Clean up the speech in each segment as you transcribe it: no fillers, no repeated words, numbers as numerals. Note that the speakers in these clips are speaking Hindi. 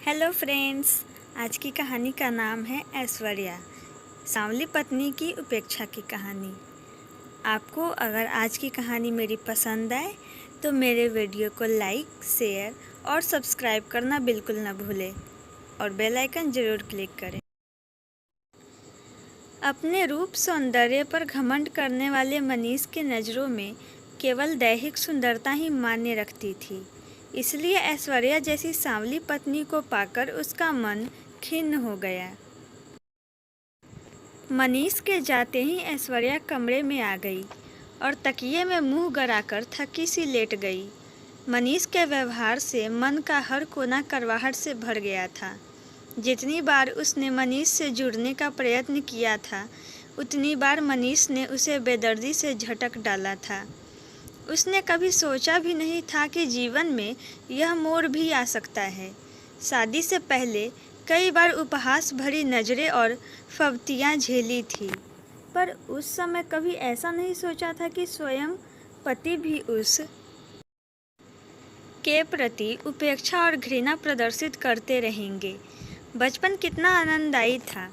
हेलो फ्रेंड्स, आज की कहानी का नाम है ऐश्वर्या, सांवली पत्नी की उपेक्षा की कहानी। आपको अगर आज की कहानी मेरी पसंद आए तो मेरे वीडियो को लाइक, शेयर और सब्सक्राइब करना बिल्कुल न भूलें और बेल आइकन ज़रूर क्लिक करें। अपने रूप सौंदर्य पर घमंड करने वाले मनीष के नज़रों में केवल दैहिक सुंदरता ही मायने रखती थी, इसलिए ऐश्वर्या जैसी सांवली पत्नी को पाकर उसका मन खिन्न हो गया। मनीष के जाते ही ऐश्वर्या कमरे में आ गई और तकिए में मुंह गड़ाकर थकी सी लेट गई। मनीष के व्यवहार से मन का हर कोना करवाहट से भर गया था। जितनी बार उसने मनीष से जुड़ने का प्रयत्न किया था, उतनी बार मनीष ने उसे बेदर्दी से झटक डाला था। उसने कभी सोचा भी नहीं था कि जीवन में यह मोड़ भी आ सकता है। शादी से पहले कई बार उपहास भरी नज़रें और फब्तियाँ झेली थी, पर उस समय कभी ऐसा नहीं सोचा था कि स्वयं पति भी उस के प्रति उपेक्षा और घृणा प्रदर्शित करते रहेंगे। बचपन कितना आनंददायी था।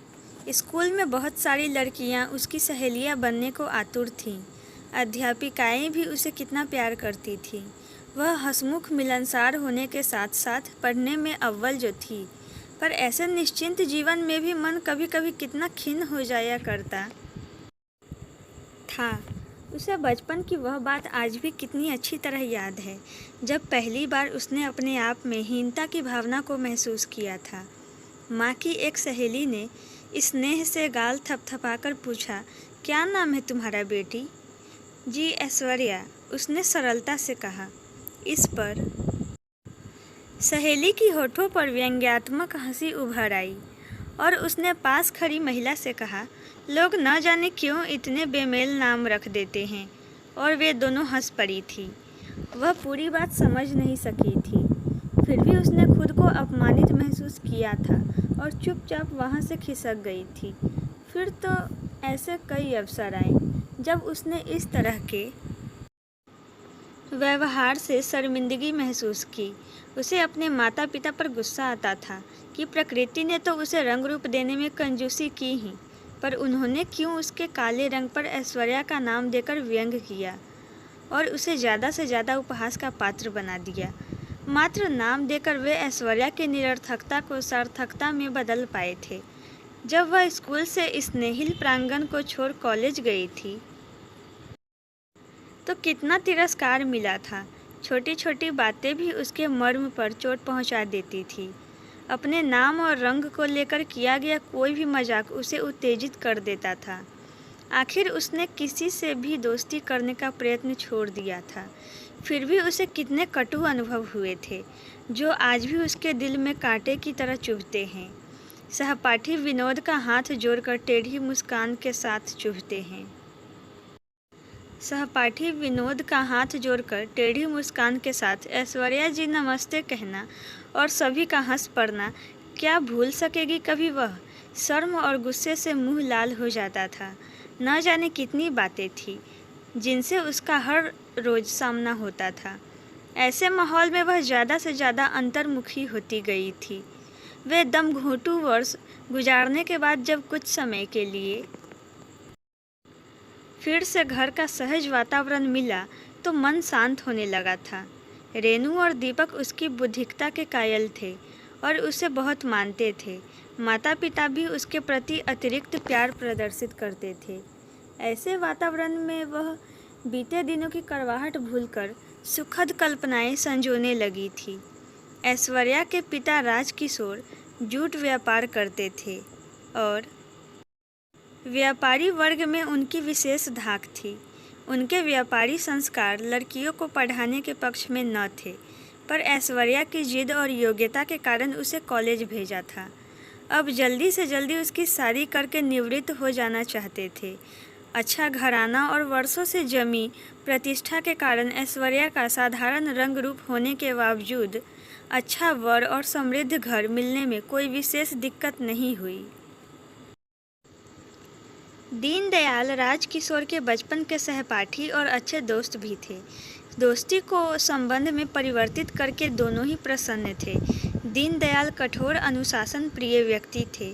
स्कूल में बहुत सारी लड़कियां उसकी सहेलियां बनने को आतुर थीं। अध्यापिकाएं भी उसे कितना प्यार करती थीं। वह हंसमुख मिलनसार होने के साथ साथ पढ़ने में अव्वल जो थी, पर ऐसे निश्चिंत जीवन में भी मन कभी कभी कितना खिन्न हो जाया करता था। उसे बचपन की वह बात आज भी कितनी अच्छी तरह याद है, जब पहली बार उसने अपने आप में हीनता की भावना को महसूस किया था। माँ की एक सहेली ने स्नेह से गाल थपथपाकर पूछा, क्या नाम है तुम्हारा बेटी? जी ऐश्वर्या, उसने सरलता से कहा। इस पर सहेली की होठों पर व्यंग्यात्मक हंसी उभर आई और उसने पास खड़ी महिला से कहा, लोग न जाने क्यों इतने बेमेल नाम रख देते हैं। और वे दोनों हंस पड़ी थी। वह पूरी बात समझ नहीं सकी थी, फिर भी उसने खुद को अपमानित महसूस किया था और चुपचाप वहाँ से खिसक गई थी। फिर तो ऐसे कई अवसर आए जब उसने इस तरह के व्यवहार से शर्मिंदगी महसूस की। उसे अपने माता पिता पर गुस्सा आता था कि प्रकृति ने तो उसे रंग रूप देने में कंजूसी की ही, पर उन्होंने क्यों उसके काले रंग पर ऐश्वर्या का नाम देकर व्यंग किया और उसे ज़्यादा से ज़्यादा उपहास का पात्र बना दिया। मात्र नाम देकर वे ऐश्वर्या की निरर्थकता को सार्थकता में बदल पाए थे। जब वह स्कूल से स्नेहिल प्रांगण को छोड़ कॉलेज गई थी तो कितना तिरस्कार मिला था। छोटी छोटी बातें भी उसके मर्म पर चोट पहुंचा देती थी। अपने नाम और रंग को लेकर किया गया कोई भी मजाक उसे उत्तेजित कर देता था। आखिर उसने किसी से भी दोस्ती करने का प्रयत्न छोड़ दिया था। फिर भी उसे कितने कटु अनुभव हुए थे, जो आज भी उसके दिल में कांटे की तरह चुभते हैं। सहपाठी विनोद का हाथ जोड़कर टेढ़ी मुस्कान के साथ चुभते हैं। सहपाठी विनोद का हाथ जोड़कर टेढ़ी मुस्कान के साथ ऐश्वर्या जी नमस्ते कहना और सभी का हंस पड़ना क्या भूल सकेगी कभी वह? शर्म और गुस्से से मुंह लाल हो जाता था। न जाने कितनी बातें थी जिनसे उसका हर रोज़ सामना होता था। ऐसे माहौल में वह ज़्यादा से ज़्यादा अंतर्मुखी होती गई थी। वे दमघोंटू वर्ष गुजारने के बाद जब कुछ समय के लिए फिर से घर का सहज वातावरण मिला तो मन शांत होने लगा था। रेनू और दीपक उसकी बुद्धिकता के कायल थे और उसे बहुत मानते थे। माता पिता भी उसके प्रति अतिरिक्त प्यार प्रदर्शित करते थे। ऐसे वातावरण में वह बीते दिनों की कड़वाहट भूलकर सुखद कल्पनाएं संजोने लगी थी। ऐश्वर्या के पिता राजकिशोर जूट व्यापार करते थे और व्यापारी वर्ग में उनकी विशेष धाक थी। उनके व्यापारी संस्कार लड़कियों को पढ़ाने के पक्ष में न थे, पर ऐश्वर्या की जिद और योग्यता के कारण उसे कॉलेज भेजा था। अब जल्दी से जल्दी उसकी शादी करके निवृत्त हो जाना चाहते थे। अच्छा घराना और वर्षों से जमी प्रतिष्ठा के कारण ऐश्वर्या का साधारण रंग रूप होने के बावजूद अच्छा वर और समृद्ध घर मिलने में कोई विशेष दिक्कत नहीं हुई। दीनदयाल राजकिशोर के बचपन के सहपाठी और अच्छे दोस्त भी थे। दोस्ती को संबंध में परिवर्तित करके दोनों ही प्रसन्न थे। दीनदयाल कठोर अनुशासन प्रिय व्यक्ति थे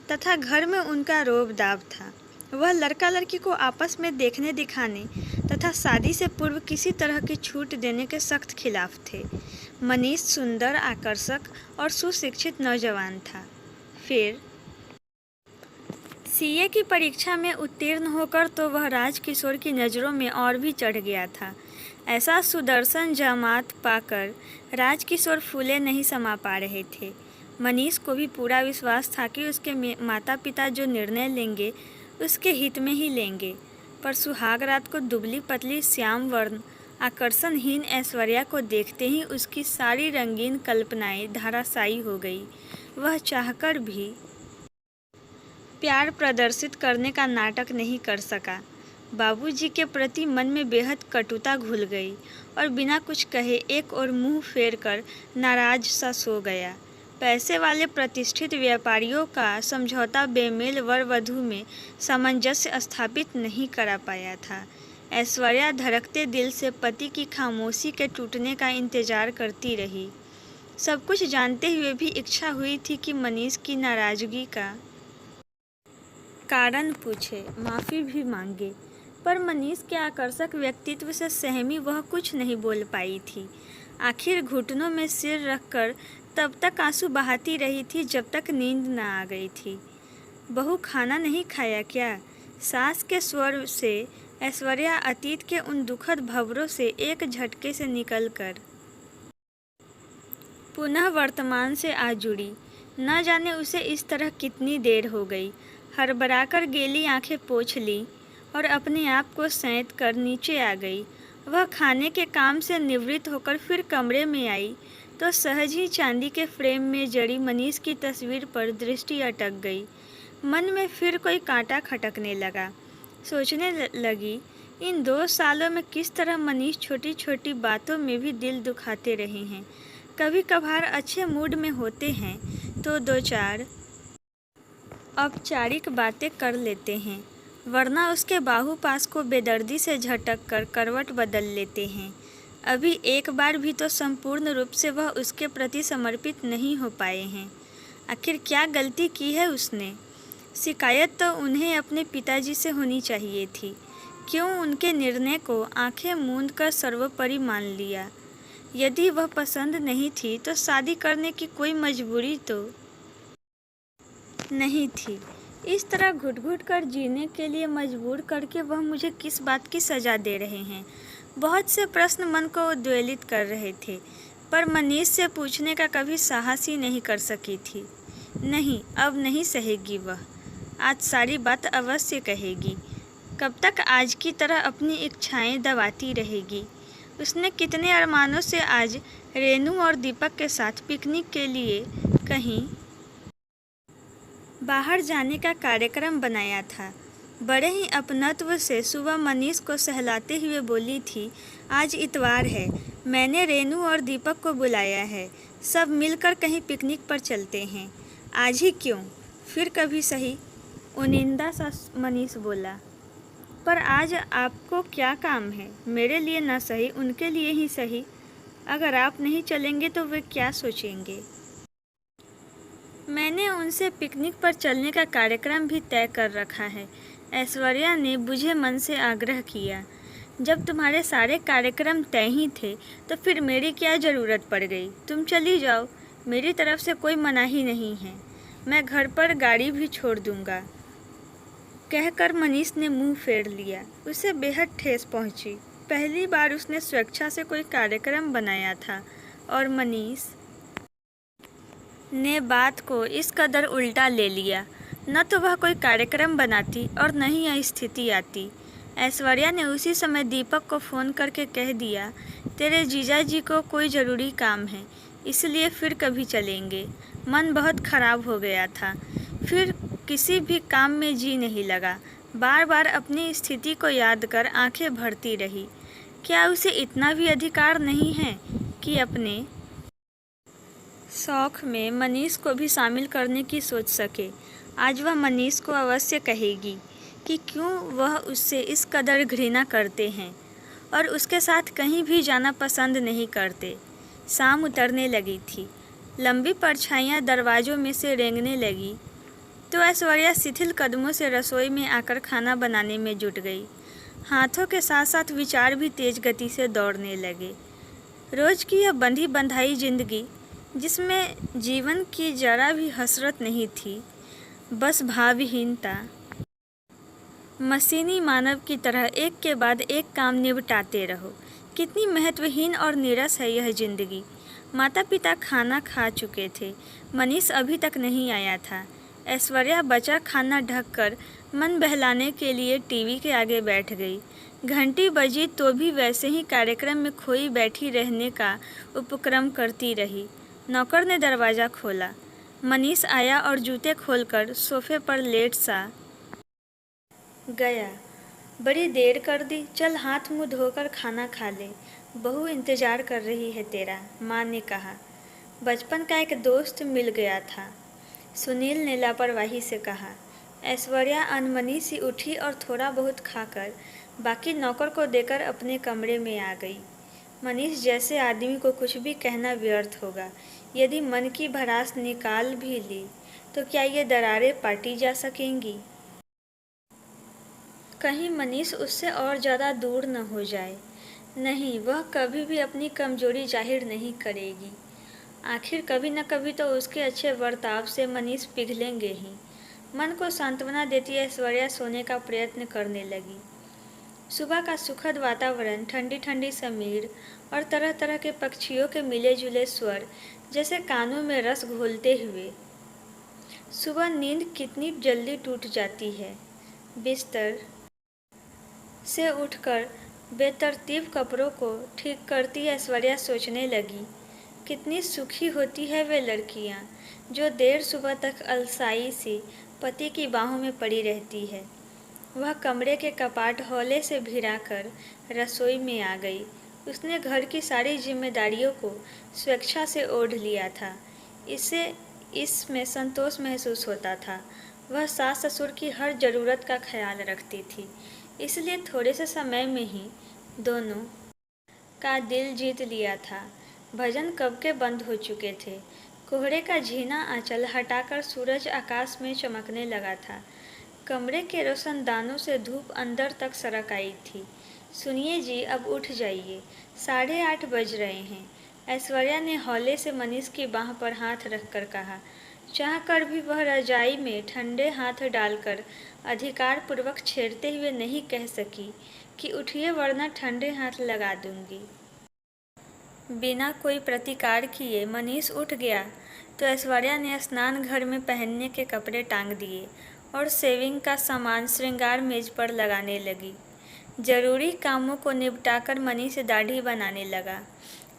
तथा घर में उनका रोब दाब था। वह लड़का लड़की को आपस में देखने दिखाने तथा शादी से पूर्व किसी तरह की छूट देने के सख्त खिलाफ थे। मनीष सुंदर, आकर्षक और सुशिक्षित नौजवान था। फिर सीए की परीक्षा में उत्तीर्ण होकर तो वह राजकिशोर की नज़रों में और भी चढ़ गया था। ऐसा सुदर्शन जामात पाकर राजकिशोर फूले नहीं समा पा रहे थे। मनीष को भी पूरा विश्वास था कि उसके माता पिता जो निर्णय लेंगे उसके हित में ही लेंगे, पर सुहाग रात को दुबली पतली श्याम वर्ण आकर्षणहीन ऐश्वर्या को देखते ही उसकी सारी रंगीन कल्पनाएं धराशायी हो गई। वह चाहकर भी प्यार प्रदर्शित करने का नाटक नहीं कर सका। बाबूजी के प्रति मन में बेहद कटुता घुल गई और बिना कुछ कहे एक और मुंह फेर कर नाराज सा सो गया। पैसे वाले प्रतिष्ठित व्यापारियों का समझौता बेमेल वर वधू में सामंजस्य स्थापित नहीं करा पाया था। ऐश्वर्या धड़कते दिल से पति की खामोशी के टूटने का इंतजार करती रही। सब कुछ जानते हुए भी इच्छा हुई थी कि मनीष की नाराजगी का कारण पूछे, माफ़ी भी मांगे, पर मनीष के आकर्षक व्यक्तित्व से सहमी वह कुछ नहीं बोल पाई थी। आखिर घुटनों में सिर रखकर तब तक आंसू बहाती रही थी जब तक नींद न आ गई थी। बहू खाना नहीं खाया क्या? सास के स्वर से ऐश्वर्या अतीत के उन दुखद भंवरों से एक झटके से निकलकर पुनः वर्तमान से आ जुड़ी। न जाने उसे इस तरह कितनी देर हो गई। हड़बड़ाकर गीली आंखें पोंछ ली और अपने आप को सैंत कर नीचे आ गई। वह खाने के काम से निवृत्त होकर फिर कमरे में आई तो सहज ही चांदी के फ्रेम में जड़ी मनीष की तस्वीर पर दृष्टि अटक गई। मन में फिर कोई कांटा खटकने लगा। सोचने लगी, इन 2 सालों में किस तरह मनीष छोटी छोटी बातों में भी दिल दुखाते रहे हैं। कभी कभार अच्छे मूड में होते हैं तो 2-4 औपचारिक बातें कर लेते हैं, वरना उसके बाहूपास को बेदर्दी से झटक कर करवट बदल लेते हैं। अभी एक बार भी तो संपूर्ण रूप से वह उसके प्रति समर्पित नहीं हो पाए हैं। आखिर क्या गलती की है उसने? शिकायत तो उन्हें अपने पिताजी से होनी चाहिए थी। क्यों उनके निर्णय को आंखें मूंद कर सर्वोपरि मान लिया? यदि वह पसंद नहीं थी तो शादी करने की कोई मजबूरी तो नहीं थी। इस तरह घुट-घुट कर जीने के लिए मजबूर करके वह मुझे किस बात की सज़ा दे रहे हैं? बहुत से प्रश्न मन को उद्वेलित कर रहे थे, पर मनीष से पूछने का कभी साहस ही नहीं कर सकी थी। नहीं, अब नहीं सहेगी वह। आज सारी बात अवश्य कहेगी। कब तक आज की तरह अपनी इच्छाएं दबाती रहेगी? उसने कितने अरमानों से आज रेनू और दीपक के साथ पिकनिक के लिए कहीं बाहर जाने का कार्यक्रम बनाया था। बड़े ही अपनत्व से सुबह मनीष को सहलाते हुए बोली थी, आज इतवार है, मैंने रेनू और दीपक को बुलाया है, सब मिलकर कहीं पिकनिक पर चलते हैं। आज ही क्यों, फिर कभी सही, उनिंदा सा मनीष बोला। पर आज आपको क्या काम है? मेरे लिए न सही, उनके लिए ही सही। अगर आप नहीं चलेंगे तो वे क्या सोचेंगे? मैंने उनसे पिकनिक पर चलने का कार्यक्रम भी तय कर रखा है। ऐश्वर्या ने बुझे मन से आग्रह किया। जब तुम्हारे सारे कार्यक्रम तय ही थे तो फिर मेरी क्या ज़रूरत पड़ गई? तुम चली जाओ, मेरी तरफ से कोई मनाही नहीं है। मैं घर पर गाड़ी भी छोड़ दूंगा। कहकर मनीष ने मुंह फेर लिया। उसे बेहद ठेस पहुंची। पहली बार उसने स्वेच्छा से कोई कार्यक्रम बनाया था और मनीष ने बात को इस कदर उल्टा ले लिया। न तो वह कोई कार्यक्रम बनाती और न ही यह स्थिति आती। ऐश्वर्या ने उसी समय दीपक को फ़ोन करके कह दिया, तेरे जीजा जी को कोई ज़रूरी काम है, इसलिए फिर कभी चलेंगे। मन बहुत ख़राब हो गया था। फिर किसी भी काम में जी नहीं लगा। बार बार अपनी स्थिति को याद कर आंखें भरती रही। क्या उसे इतना भी अधिकार नहीं है कि अपने शौक में मनीष को भी शामिल करने की सोच सके? आज वह मनीष को अवश्य कहेगी कि क्यों वह उससे इस कदर घृणा करते हैं और उसके साथ कहीं भी जाना पसंद नहीं करते। शाम उतरने लगी थी। लंबी परछाइयाँ दरवाज़ों में से रेंगने लगी तो ऐश्वर्या शिथिल कदमों से रसोई में आकर खाना बनाने में जुट गई। हाथों के साथ साथ विचार भी तेज गति से दौड़ने लगे। रोज की यह बंधी बंधाई जिंदगी, जिसमें जीवन की जरा भी हसरत नहीं थी, बस भावहीनता। मशीनी मानव की तरह एक के बाद एक काम निपटाते रहो। कितनी महत्वहीन और नीरस है यह जिंदगी। माता पिता खाना खा चुके थे। मनीष अभी तक नहीं आया था। ऐश्वर्या बचा खाना ढककर मन बहलाने के लिए टीवी के आगे बैठ गई। घंटी बजी तो भी वैसे ही कार्यक्रम में खोई बैठी रहने का उपक्रम करती रही। नौकर ने दरवाज़ा खोला। मनीष आया और जूते खोलकर सोफे पर लेट सा गया। बड़ी देर कर दी, चल हाथ मुंह धोकर खाना खा ले, बहू इंतजार कर रही है तेरा, माँ ने कहा। बचपन का एक दोस्त मिल गया था, सुनील ने लापरवाही से कहा। ऐश्वर्या अनमनी सी उठी और थोड़ा बहुत खाकर बाकी नौकर को देकर अपने कमरे में आ गई। मनीष जैसे आदमी को कुछ भी कहना व्यर्थ होगा। यदि मन की भड़ास निकाल भी ली तो क्या ये दरारें पाटी जा सकेंगी? कहीं मनीष उससे और ज़्यादा दूर न हो जाए। नहीं, वह कभी भी अपनी कमजोरी जाहिर नहीं करेगी। आखिर कभी न कभी तो उसके अच्छे बर्ताव से मनीष पिघलेंगे ही। मन को सांत्वना देती ऐश्वर्या सोने का प्रयत्न करने लगी। सुबह का सुखद वातावरण, ठंडी ठंडी समीर और तरह तरह के पक्षियों के मिले जुले स्वर जैसे कानों में रस घोलते हुए। सुबह नींद कितनी जल्दी टूट जाती है। बिस्तर से उठकर बेतरतीब कपड़ों को ठीक करती ऐश्वर्या सोचने लगी, कितनी सुखी होती है वे लड़कियां जो देर सुबह तक अलसाई सी पति की बाहों में पड़ी रहती है। वह कमरे के कपाट हौले से भिड़ाकर रसोई में आ गई। उसने घर की सारी जिम्मेदारियों को स्वेच्छा से ओढ़ लिया था। इसमें संतोष महसूस होता था। वह सास ससुर की हर ज़रूरत का ख्याल रखती थी, इसलिए थोड़े से समय में ही दोनों का दिल जीत लिया था। भजन कब के बंद हो चुके थे। कोहरे का झीना आंचल हटाकर सूरज आकाश में चमकने लगा था। कमरे के रोशनदानों से धूप अंदर तक सरक आई थी। सुनिए जी, अब उठ जाइए, 8:30 बज रहे हैं, ऐश्वर्या ने हौले से मनीष की बाह पर हाथ रखकर कहा। चाहकर भी वह रजाई में ठंडे हाथ डालकर अधिकार पूर्वक छेड़ते हुए नहीं कह सकी कि उठिए वरना ठंडे हाथ लगा दूंगी। बिना कोई प्रतिकार किए मनीष उठ गया तो ऐश्वर्या ने स्नान घर में पहनने के कपड़े टांग दिए और शेविंग का सामान श्रृंगार मेज पर लगाने लगी। जरूरी कामों को निपटाकर मनीष दाढ़ी बनाने लगा।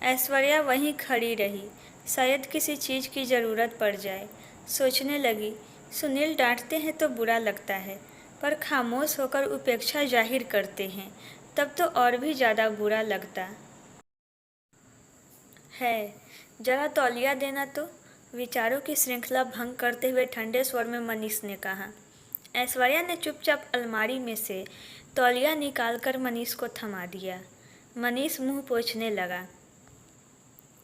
ऐश्वर्या वहीं खड़ी रही, शायद किसी चीज़ की ज़रूरत पड़ जाए। सोचने लगी, सुनील डांटते हैं तो बुरा लगता है, पर खामोश होकर उपेक्षा जाहिर करते हैं तब तो और भी ज़्यादा बुरा लगता है। जरा तौलिया देना तो, विचारों की श्रृंखला भंग करते हुए ठंडे स्वर में मनीष ने कहा। ऐश्वर्या ने चुपचाप अलमारी में से तौलिया निकालकर मनीष को थमा दिया। मनीष मुंह पोंछने लगा।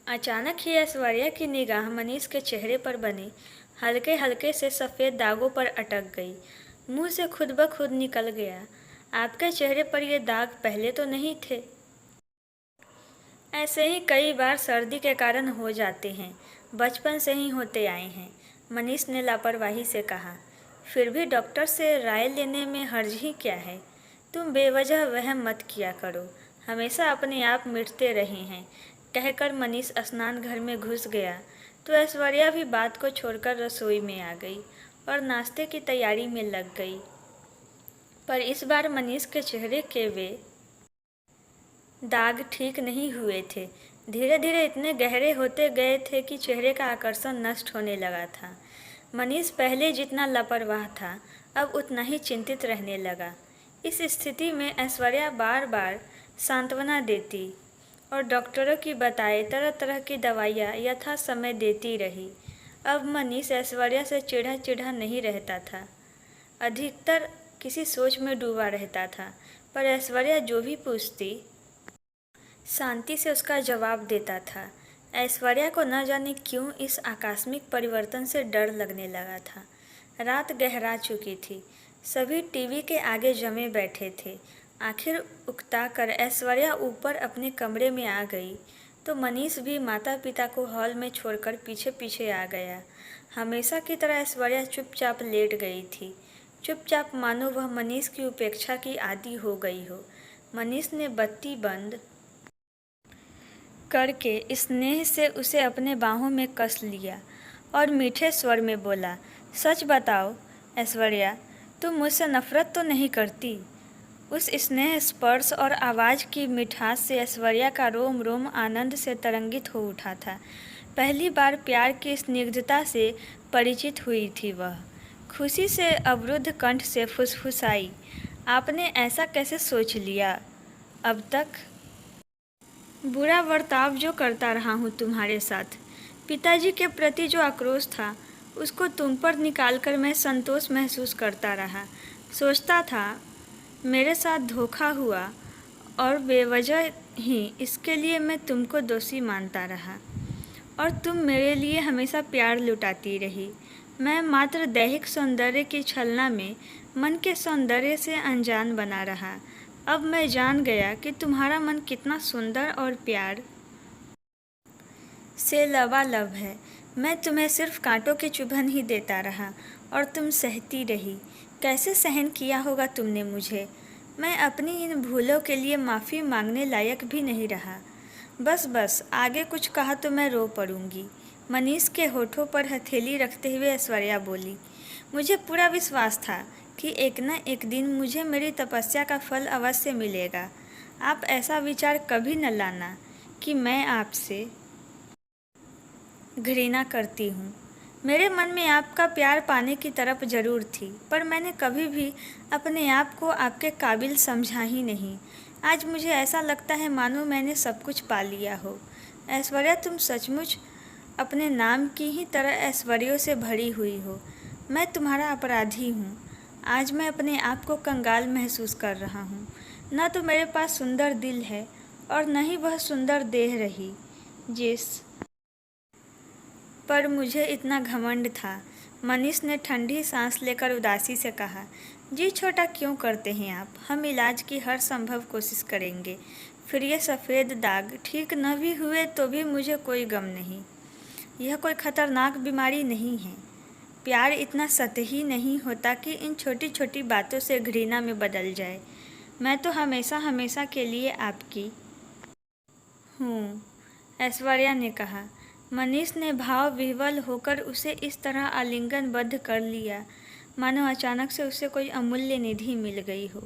अचानक ही ऐश्वर्या की निगाह मनीष के चेहरे पर बने हल्के हल्के से सफ़ेद दागों पर अटक गई। मुंह से खुद ब खुद निकल गया, आपके चेहरे पर ये दाग पहले तो नहीं थे। ऐसे ही कई बार सर्दी के कारण हो जाते हैं, बचपन से ही होते आए हैं, मनीष ने लापरवाही से कहा। फिर भी डॉक्टर से राय लेने में हर्ज ही क्या है। तुम बेवजह वहम मत किया करो, हमेशा अपने आप मिटते रहे हैं, कहकर मनीष स्नान घर में घुस गया तो ऐश्वर्या भी बात को छोड़कर रसोई में आ गई और नाश्ते की तैयारी में लग गई। पर इस बार मनीष के चेहरे के वे दाग ठीक नहीं हुए थे। धीरे धीरे इतने गहरे होते गए थे कि चेहरे का आकर्षण नष्ट होने लगा था। मनीष पहले जितना लापरवाह था, अब उतना ही चिंतित रहने लगा। इस स्थिति में ऐश्वर्या बार बार सांत्वना देती और डॉक्टरों की बताए तरह तरह की दवाइयाँ यथा समय देती रही। अब मनीष ऐश्वर्या से चिढ़ा चिढ़ा नहीं रहता था, अधिकतर किसी सोच में डूबा रहता था। पर ऐश्वर्या जो भी पूछती शांति से उसका जवाब देता था। ऐश्वर्या को न जाने क्यों इस आकस्मिक परिवर्तन से डर लगने लगा था। रात गहरा चुकी थी। सभी टीवी के आगे जमे बैठे थे। आखिर उकताकर ऐश्वर्या ऊपर अपने कमरे में आ गई तो मनीष भी माता पिता को हॉल में छोड़कर पीछे पीछे आ गया। हमेशा की तरह ऐश्वर्या चुपचाप लेट गई थी, चुपचाप, मानो वह मनीष की उपेक्षा की आदी हो गई हो। मनीष ने बत्ती बंद करके स्नेह से उसे अपने बाहों में कस लिया और मीठे स्वर में बोला, सच बताओ ऐश्वर्या, तुम मुझसे नफरत तो नहीं करती? उस स्नेह, स्पर्श और आवाज़ की मिठास से ऐश्वर्या का रोम रोम आनंद से तरंगित हो उठा था। पहली बार प्यार की स्निग्धता से परिचित हुई थी वह। खुशी से अवरुद्ध कंठ से फुसफुसाई, आपने ऐसा कैसे सोच लिया? अब तक बुरा बर्ताव जो करता रहा हूँ तुम्हारे साथ, पिताजी के प्रति जो आक्रोश था, उसको तुम पर निकालकर मैं संतोष महसूस करता रहा। सोचता था मेरे साथ धोखा हुआ और बेवजह ही इसके लिए मैं तुमको दोषी मानता रहा और तुम मेरे लिए हमेशा प्यार लुटाती रही। मैं मात्र दैहिक सौंदर्य की छलना में मन के सौंदर्य से अनजान बना रहा। अब मैं जान गया कि तुम्हारा मन कितना सुंदर और प्यार से लबालब है। मैं तुम्हें सिर्फ कांटों की चुभन ही देता रहा और तुम सहती रही। कैसे सहन किया होगा तुमने मुझे? मैं अपनी इन भूलों के लिए माफ़ी मांगने लायक भी नहीं रहा। बस बस, आगे कुछ कहा तो मैं रो पड़ूंगी। मनीष के होठों पर हथेली रखते हुए ऐश्वर्या बोली, मुझे पूरा विश्वास था कि एक न एक दिन मुझे मेरी तपस्या का फल अवश्य मिलेगा। आप ऐसा विचार कभी न लाना कि मैं आपसे घृणा करती हूँ। मेरे मन में आपका प्यार पाने की तरफ जरूर थी, पर मैंने कभी भी अपने आप को आपके काबिल समझा ही नहीं। आज मुझे ऐसा लगता है मानो मैंने सब कुछ पा लिया हो। ऐश्वर्या, तुम सचमुच अपने नाम की ही तरह ऐश्वर्यों से भरी हुई हो। मैं तुम्हारा अपराधी हूँ। आज मैं अपने आप को कंगाल महसूस कर रहा हूँ। न तो मेरे पास सुंदर दिल है और न ही वह सुंदर देह रही जिस पर मुझे इतना घमंड था। मनीष ने ठंडी सांस लेकर उदासी से कहा, जी छोटा क्यों करते हैं आप? हम इलाज की हर संभव कोशिश करेंगे। फिर ये सफ़ेद दाग ठीक न भी हुए तो भी मुझे कोई गम नहीं। यह कोई खतरनाक बीमारी नहीं है। प्यार इतना सतही नहीं होता कि इन छोटी छोटी बातों से घृणा में बदल जाए। मैं तो हमेशा हमेशा के लिए आपकी हूँ, ऐश्वर्या ने कहा। मनीष ने भाव विह्वल होकर उसे इस तरह आलिंगनबद्ध कर लिया मानो अचानक से उसे कोई अमूल्य निधि मिल गई हो।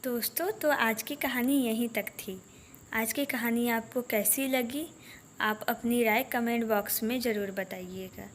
दोस्तों, तो आज की कहानी यहीं तक थी। आज की कहानी आपको कैसी लगी? आप अपनी राय कमेंट बॉक्स में ज़रूर बताइएगा।